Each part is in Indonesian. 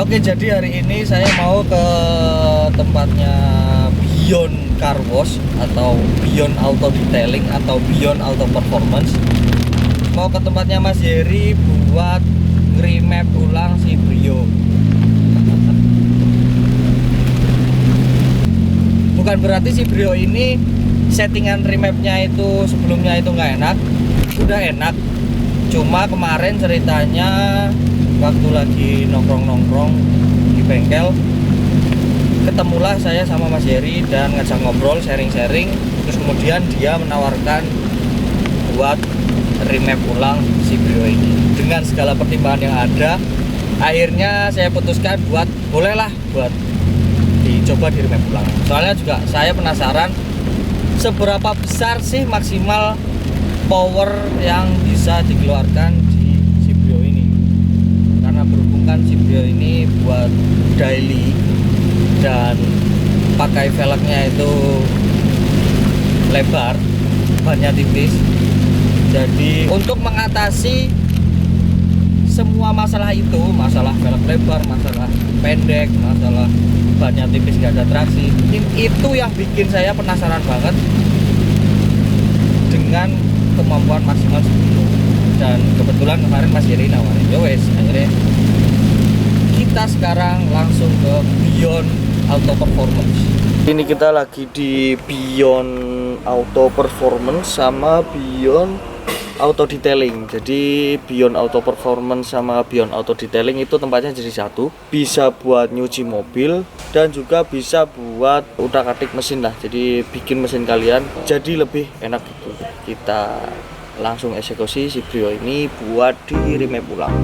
Oke, jadi hari ini saya mau ke tempatnya Beyond Car Wash atau Beyond Auto Detailing atau Beyond Auto Performance. Mau ke tempatnya Mas Heri buat remap ulang si Brio. Bukan berarti si Brio ini settingan remapnya itu sebelumnya itu nggak enak, sudah enak. Cuma kemarin ceritanya waktu lagi nongkrong-nongkrong di bengkel, ketemulah saya sama Mas Heri dan ngajak ngobrol, sharing-sharing. Terus kemudian dia menawarkan buat remap ulang si Brio ini. Dengan segala pertimbangan yang ada, akhirnya saya putuskan buat bolehlah buat dicoba di remap ulang. Soalnya juga saya penasaran seberapa besar sih maksimal power yang bisa dikeluarkan di si Brio ini. Karena berhubung kan si Brio ini buat daily dan pakai velgnya itu lebar, bannya tipis. Jadi untuk mengatasi semua masalah itu, masalah velg lebar, masalah pendek, masalah bannya tipis nggak ada traksi, itu yang bikin saya penasaran banget dengan kemampuan maksimal segitu. Dan kebetulan kemarin Mas Heri nawarin, ya wes, akhirnya kita sekarang langsung ke Beyond Auto Performance. Ini kita lagi di Beyond Auto Performance sama Beyond Auto Detailing. Jadi Beyond Auto Performance sama Beyond Auto Detailing itu tempatnya jadi satu. Bisa buat nyuci mobil dan juga bisa buat utak-atik mesin lah. Jadi bikin mesin kalian jadi lebih enak gitu. Kita langsung eksekusi si Brio ini buat di remap ulang.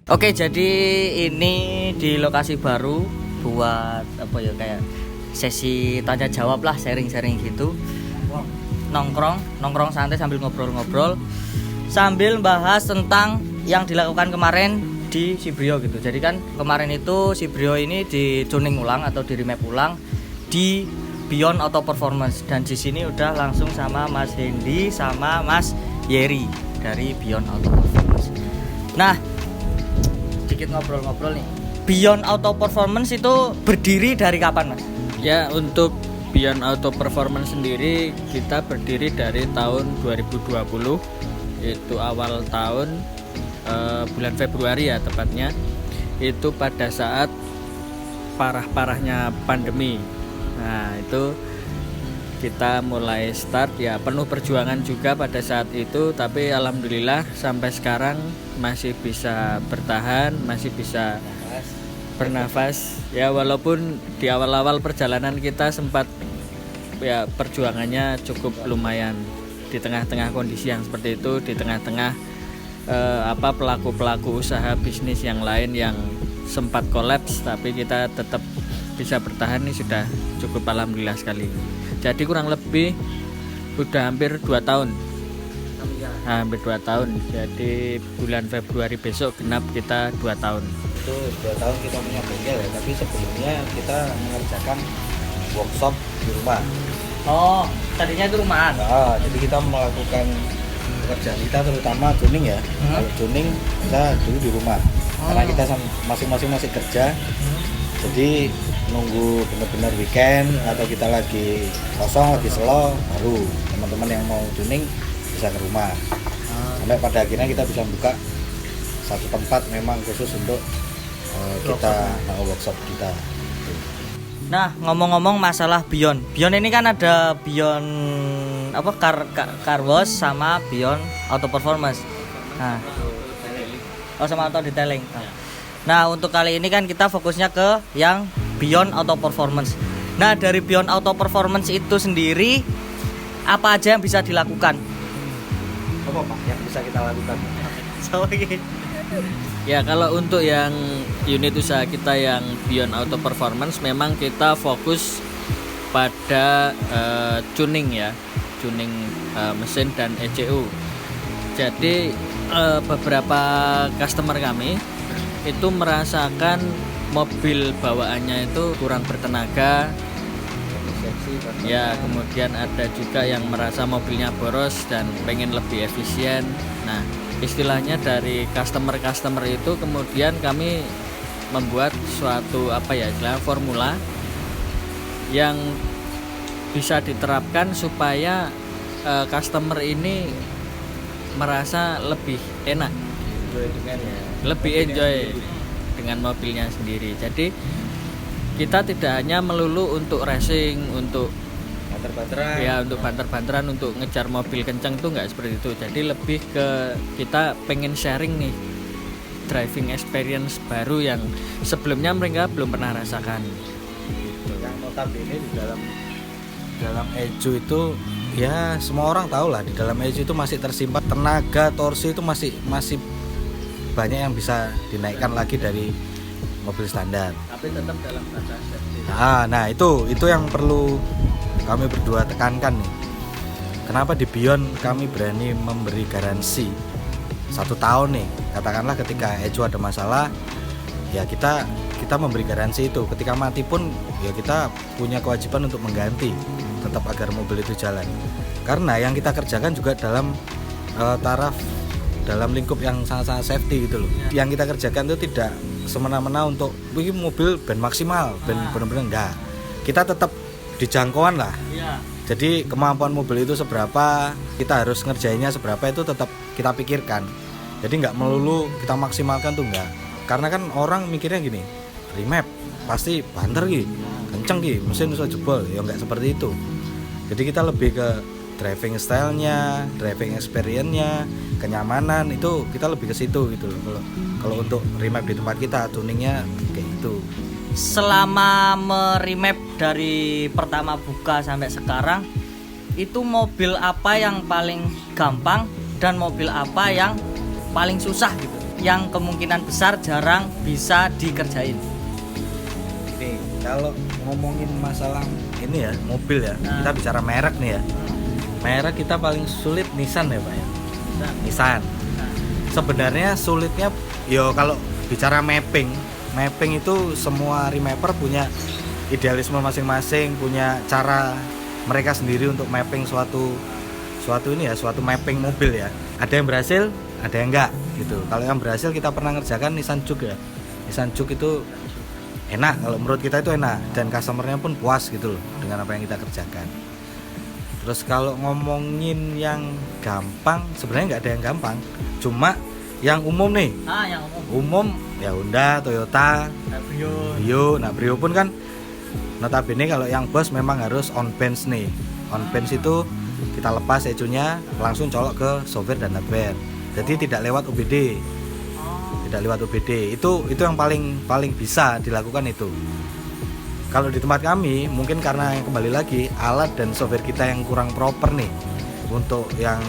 Oke, jadi ini di lokasi baru buat apa ya, kayak sesi tanya jawab lah, sharing-sharing gitu. Nongkrong santai sambil ngobrol-ngobrol, sambil bahas tentang yang dilakukan kemarin di si Brio gitu. Jadi kan kemarin itu si Brio ini di tuning ulang atau di remap ulang di Beyond Auto Performance, dan di sini udah langsung sama Mas Hendy sama Mas Yeri dari Beyond Auto Performance. Nah, sedikit ngobrol-ngobrol nih. Beyond Auto Performance itu berdiri dari kapan, Mas? Ya, untuk Beyond Auto Performance sendiri kita berdiri dari tahun 2020, itu awal tahun bulan Februari ya tepatnya. Itu pada saat parah-parahnya pandemi. Nah, itu kita mulai start ya, penuh perjuangan juga pada saat itu, tapi alhamdulillah sampai sekarang masih bisa bertahan, masih bisa bernafas ya, walaupun di awal-awal perjalanan kita sempat ya perjuangannya cukup lumayan di tengah-tengah kondisi yang seperti itu, di tengah-tengah pelaku-pelaku usaha bisnis yang lain yang sempat kolaps, tapi kita tetap bisa bertahan. Ini sudah cukup alhamdulillah sekali. Jadi kurang lebih udah hampir 2 tahun. Hampir 2 tahun. Jadi bulan Februari besok genap kita 2 tahun. Itu 2 tahun kita punya bengkel ya, tapi sebelumnya kita mengerjakan workshop di rumah. Oh, tadinya itu rumahan. Nah, jadi kita melakukan pekerjaan kita terutama tuning ya. Kalau tuning kita dulu di rumah. Karena kita masing-masing masih kerja. Jadi nunggu benar-benar weekend atau kita lagi kosong, lagi slow, baru teman-teman yang mau tuning bisa ke rumah. Sampai pada akhirnya kita bisa buka satu tempat memang khusus untuk kita workshop kita. Nah, ngomong-ngomong masalah Beyond ini kan ada Beyond car wash sama Beyond Auto Performance. Nah, sama auto detailing. Nah, untuk kali ini kan kita fokusnya ke yang Beyond Auto Performance. Nah, dari Beyond Auto Performance itu sendiri apa aja yang bisa dilakukan? Apa Pak yang bisa kita lakukan? Ya, kalau untuk yang unit usaha kita yang Beyond Auto Performance, memang kita fokus pada tuning ya, tuning mesin dan ECU. Jadi beberapa customer kami itu merasakan mobil bawaannya itu kurang bertenaga ya, kemudian ada juga yang merasa mobilnya boros dan pengen lebih efisien. Nah, istilahnya dari customer itu kemudian kami membuat suatu formula yang bisa diterapkan supaya customer ini merasa lebih enak, lebih enjoy dengan mobilnya sendiri. Jadi kita tidak hanya melulu untuk racing, untuk banter-banteran ya, untuk banter-banteran, untuk ngejar mobil kencang, tuh nggak seperti itu. Jadi lebih ke kita pengen sharing nih driving experience baru yang sebelumnya mereka belum pernah rasakan gitu. Yang notabene di dalam Eju itu ya semua orang tahu lah, di dalam Eju itu masih tersimpan tenaga torsi, itu masih banyak yang bisa dinaikkan lagi dari mobil standar. Tapi tetap dalam batas safety. Nah itu yang perlu kami berdua tekankan nih. Kenapa di Beyond kami berani memberi garansi 1 tahun nih. Katakanlah ketika Eju ada masalah, ya kita memberi garansi itu. Ketika mati pun ya kita punya kewajiban untuk mengganti, tetap agar mobil itu jalan. Karena yang kita kerjakan juga dalam taraf, dalam lingkup yang sangat-sangat safety gitu loh. Yang kita kerjakan itu tidak semena-mena untuk ini mobil ben maksimal, ben benar-benar enggak. Kita tetap di jangkauan lah. Jadi kemampuan mobil itu seberapa, kita harus ngerjainnya seberapa, itu tetap kita pikirkan. Jadi nggak melulu kita maksimalkan tuh enggak. Karena kan orang mikirnya gini, remap pasti banter gitu, kenceng gitu, mesin bisa jebol. Ya nggak seperti itu. Jadi kita lebih ke driving style-nya, driving experience-nya, kenyamanan, itu kita lebih ke situ gitu loh. Kalau untuk remap di tempat kita, tuningnya kayak gitu. Selama meremap dari pertama buka sampai sekarang, itu mobil apa yang paling gampang dan mobil apa yang paling susah gitu, yang kemungkinan besar jarang bisa dikerjain? Ini kalau ngomongin masalah ini ya, mobil ya, kita bicara merek nih ya. Merek kita paling sulit Nissan ya Pak ya. Nissan. Sebenarnya sulitnya yo kalau bicara mapping itu semua remapper punya idealisme masing-masing, punya cara mereka sendiri untuk mapping suatu mapping mobil ya. Ada yang berhasil, ada yang enggak gitu. Kalau yang berhasil kita pernah ngerjakan Nissan Juke ya. Nissan Juke itu enak, kalau menurut kita itu enak dan customernya pun puas gitu loh dengan apa yang kita kerjakan. Terus kalau ngomongin yang gampang, sebenarnya nggak ada yang gampang, cuma yang umum nih. Yang umum. Ya Honda, Toyota, Brio. Nah Brio pun kan notabene kalau yang bos memang harus on bench nih. On bench itu kita lepas ecunya, langsung colok ke software dan hardware. Jadi tidak lewat OBD. Tidak lewat OBD. Itu yang paling bisa dilakukan itu. Kalau di tempat kami mungkin karena yang kembali lagi alat dan software kita yang kurang proper nih untuk yang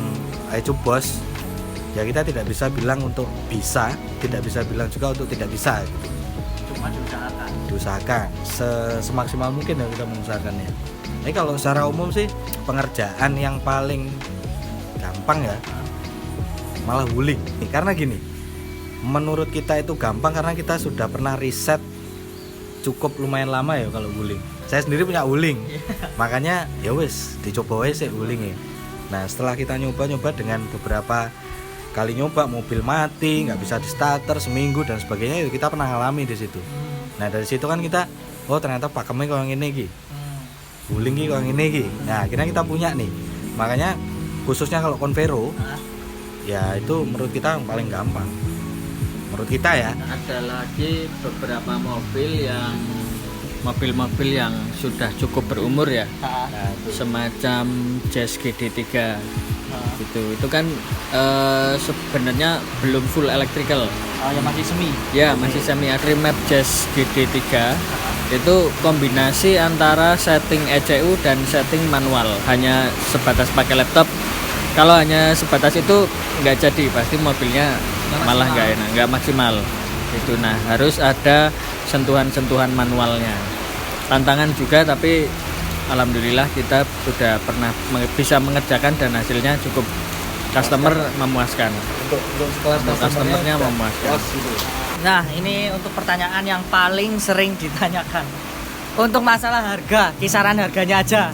ecu bos. Ya kita tidak bisa bilang untuk bisa, tidak bisa bilang juga untuk tidak bisa gitu. Cuma Diusahakan semaksimal mungkin ya kita mengusahakannya. Ini kalau secara umum sih pengerjaan yang paling gampang ya malah wuling. Karena gini, menurut kita itu gampang karena kita sudah pernah riset cukup lumayan lama ya kalau wuling. Saya sendiri punya wuling, makanya ya wes dicoba wes wuling ya. Nah setelah kita nyoba dengan beberapa kali nyoba, mobil mati, nggak bisa di starter seminggu dan sebagainya, itu kita pernah ngalami di situ. Nah dari situ kan kita, oh ternyata pakemnya kalau yang ini wuling kalau yang ini Nah akhirnya kita punya nih. Makanya khususnya kalau Convero, ya itu menurut kita yang paling gampang. Menurut kita ya. Ada lagi beberapa mobil yang sudah cukup berumur ya. Semacam Jazz GD3 gitu. Itu kan sebenarnya belum full electrical. Yang masih semi. Ya, masih semi. Remap Jazz GD3 itu kombinasi antara setting ECU dan setting manual. Hanya sebatas pakai laptop. Kalau hanya sebatas itu nggak jadi, pasti mobilnya malah nggak enak, nggak maksimal. Itu nah harus ada sentuhan-sentuhan manualnya. Tantangan juga, tapi alhamdulillah kita sudah pernah bisa mengerjakan dan hasilnya cukup customer memuaskan. Untuk customernya memuaskan. Nah, ini untuk pertanyaan yang paling sering ditanyakan. Untuk masalah harga, kisaran harganya aja.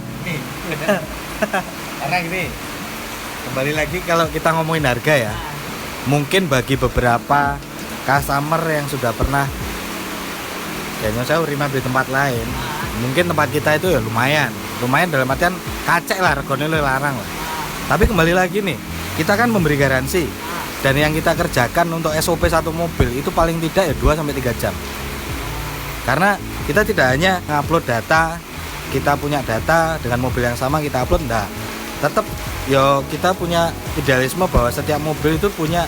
Karena gini, kembali lagi kalau kita ngomongin harga ya, mungkin bagi beberapa customer yang sudah pernah saya remap di tempat lain, mungkin tempat kita itu ya lumayan dalam artian kacek lah, regone larang lah. Tapi kembali lagi nih, kita kan memberi garansi, dan yang kita kerjakan untuk SOP satu mobil itu paling tidak ya 2-3 jam. Karena kita tidak hanya ngupload data, kita punya data dengan mobil yang sama kita upload, enggak. Tetap yo kita punya idealisme bahwa setiap mobil itu punya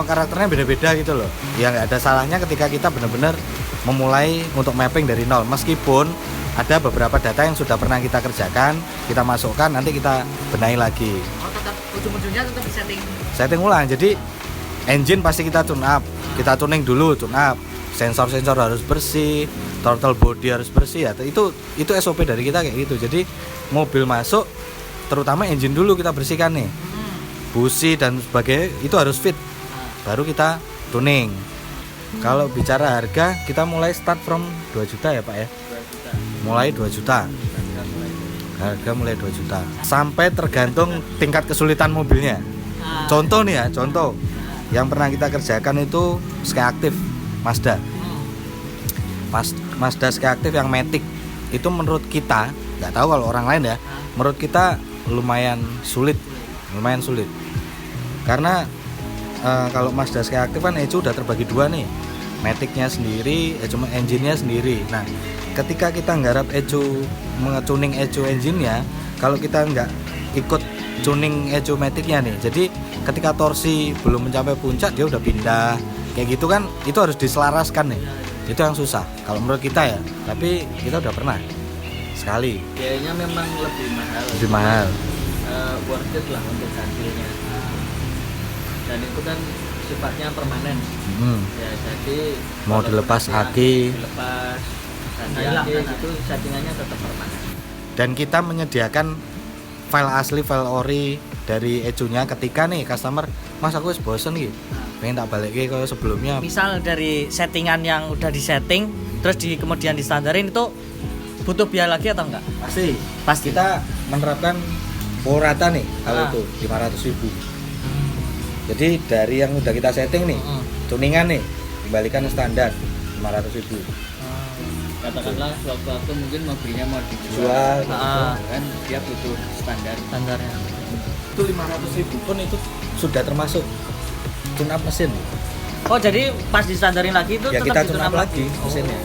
karakternya beda-beda gitu loh. Ya nggak ada salahnya ketika kita benar-benar memulai untuk mapping dari nol, meskipun ada beberapa data yang sudah pernah kita kerjakan, kita masukkan, nanti kita benahi lagi. Tetap ujung-ujungnya tetap setting ulang. Jadi engine pasti kita tune up, kita tuning dulu, tune up, sensor-sensor harus bersih, throttle body harus bersih ya. Itu SOP dari kita kayak gitu. Jadi mobil masuk, terutama engine dulu kita bersihkan nih, busi dan sebagainya itu harus fit, baru kita tuning. Kalau bicara harga, kita mulai start from 2 juta ya Pak ya. 2 juta. Mulai 2 juta. Harga mulai 2 juta. Sampai tergantung tingkat kesulitan mobilnya. Contoh nih ya, contoh yang pernah kita kerjakan itu Sky Active Mazda. Mazda Sky Active yang Matic itu menurut kita, nggak tahu kalau orang lain ya, menurut kita lumayan sulit. Karena kalau Mazda Sky Active kan ECU udah terbagi 2 nih, Matic-nya sendiri, cuma engine-nya sendiri. Nah, ketika kita nggarap ECU, mengetuning ECU engine-nya, kalau kita nggak ikut tuning ECU Matic-nya nih, jadi ketika torsi belum mencapai puncak dia udah pindah, kayak gitu kan, itu harus diselaraskan nih. Itu yang susah kalau menurut kita ya, tapi kita udah pernah sekali. Biayanya memang lebih mahal. Worth it lah untuk hasilnya. Dan itu kan sifatnya permanen. Ya, jadi Mau dilepas aki, dilepas dan itu settingannya tetap permanen. Dan kita menyediakan file asli, file ori dari ECU-nya ketika nih customer, Mas aku wis bosen nih, pengen tak balik kalau sebelumnya. Misal dari settingan yang udah disetting terus kemudian distandarin itu butuh biaya lagi atau enggak? Pasti kita menerapkan power rata nih kalau Ah. itu 500.000. Jadi dari yang udah kita setting nih, tuningan nih kembalikan ke standar 500.000. Katakanlah suatu mungkin mobilnya mau dijual, Jual, kan dia butuh standar. Standarnya. itu 500.000 pun itu sudah termasuk tune up mesin. Oh, jadi pas distandarin lagi itu Ya tetap kita di tune up lagi mesinnya.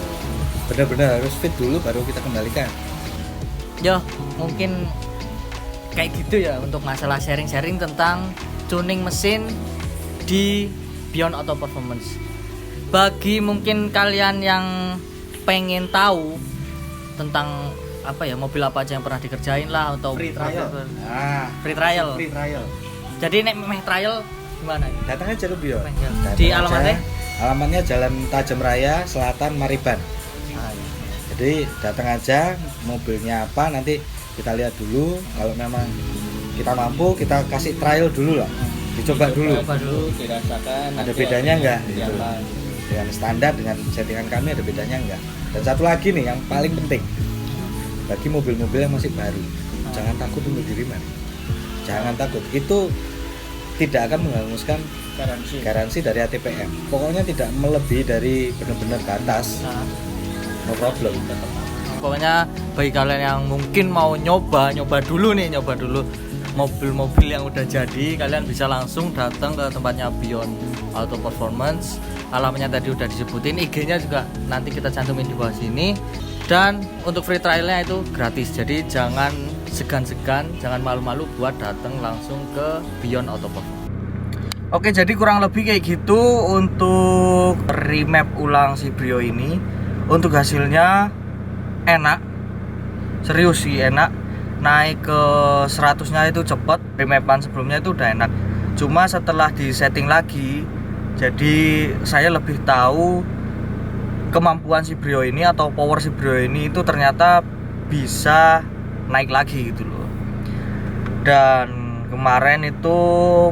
Benar-benar harus fit dulu baru kita kembalikan. Yo, mungkin kayak gitu ya untuk masalah sharing-sharing tentang tuning mesin di Beyond Auto Performance. Bagi mungkin kalian yang pengen tahu tentang apa ya, mobil apa aja yang pernah dikerjain lah atau Free trial. Nah, free trial. free trial. Jadi nek meh trial gimana? Datang aja ke Bion. Datang Di aja. Alamatnya? Alamatnya Jalan Tajem Raya, Selatan, Mariban. Jadi datang aja, mobilnya apa nanti kita lihat dulu. Kalau memang kita mampu, kita kasih trial dulu lah, dicoba dulu. Dirasakan. Ada nanti bedanya hasilnya enggak? seperti Gitu. apa. Dengan standar, dengan settingan kami ada bedanya enggak? Dan satu lagi nih yang paling penting bagi mobil-mobil yang masih baru, jangan takut untuk di remap. Jangan takut, itu tidak akan menghanguskan garansi dari ATPM. Pokoknya tidak melebihi dari benar-benar batas. No problem. Pokoknya bagi kalian yang mungkin mau nyoba dulu mobil-mobil yang udah jadi, kalian bisa langsung datang ke tempatnya Beyond Auto Performance. Alamatnya tadi udah disebutin, IG-nya juga nanti kita cantumin di bawah sini. Dan untuk free trialnya itu gratis, jadi jangan segan-segan, jangan malu-malu buat datang langsung ke Beyond Auto Performance. Oke, jadi kurang lebih kayak gitu untuk remap ulang si Brio ini. Untuk hasilnya enak, serius sih enak. Naik ke 100-nya itu cepet, remapan sebelumnya itu udah enak. Cuma setelah di setting lagi, jadi saya lebih tahu kemampuan si Brio ini atau power si Brio ini itu ternyata bisa naik lagi gitu loh. Dan kemarin itu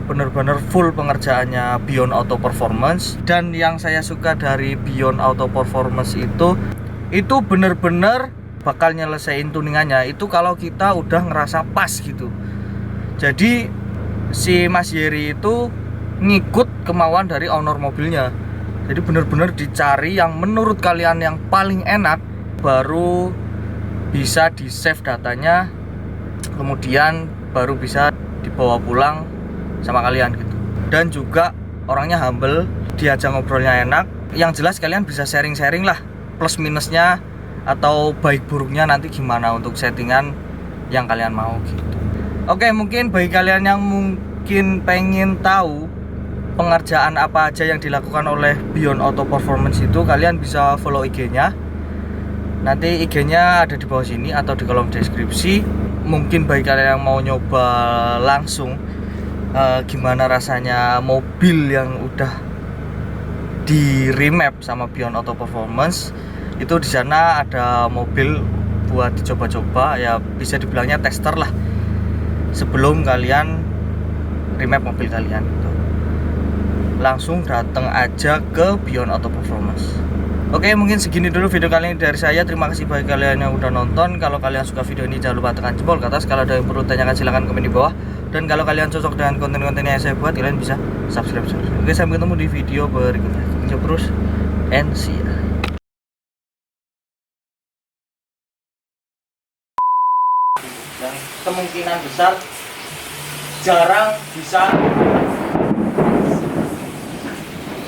bener-bener full pengerjaannya Beyond Auto Performance. Dan yang saya suka dari Beyond Auto Performance itu bener-bener bakal nyelesain tuningannya itu kalau kita udah ngerasa pas gitu. Jadi si Mas Yeri itu ngikut kemauan dari owner mobilnya. Jadi bener-bener dicari yang menurut kalian yang paling enak, baru bisa di save datanya, kemudian baru bisa dibawa pulang sama kalian gitu. Dan juga orangnya humble, diajak ngobrolnya enak. Yang jelas kalian bisa sharing-sharing lah plus minusnya atau baik buruknya nanti gimana untuk settingan yang kalian mau gitu. Oke, mungkin bagi kalian yang mungkin pengen tahu pengerjaan apa aja yang dilakukan oleh Beyond Auto Performance itu, kalian bisa follow IG-nya. Nanti IG-nya ada di bawah sini atau di kolom deskripsi. Mungkin bagi kalian yang mau nyoba langsung gimana rasanya mobil yang udah di remap sama Beyond Auto Performance, itu di sana ada mobil buat dicoba-coba, ya bisa dibilangnya tester lah sebelum kalian remap mobil kalian gitu. Langsung datang aja ke Beyond Auto Performance. Oke, mungkin segini dulu video kali ini dari saya. Terima kasih bagi kalian yang udah nonton. Kalau kalian suka video ini jangan lupa tekan jempol ke atas. Kalau ada yang perlu tanyakan silahkan komen di bawah. Dan kalau kalian cocok dengan konten-konten yang saya buat, kalian bisa subscribe. Oke, sampai ketemu di video berikutnya. Jumpa terus and see ya. Yang kemungkinan besar jarang bisa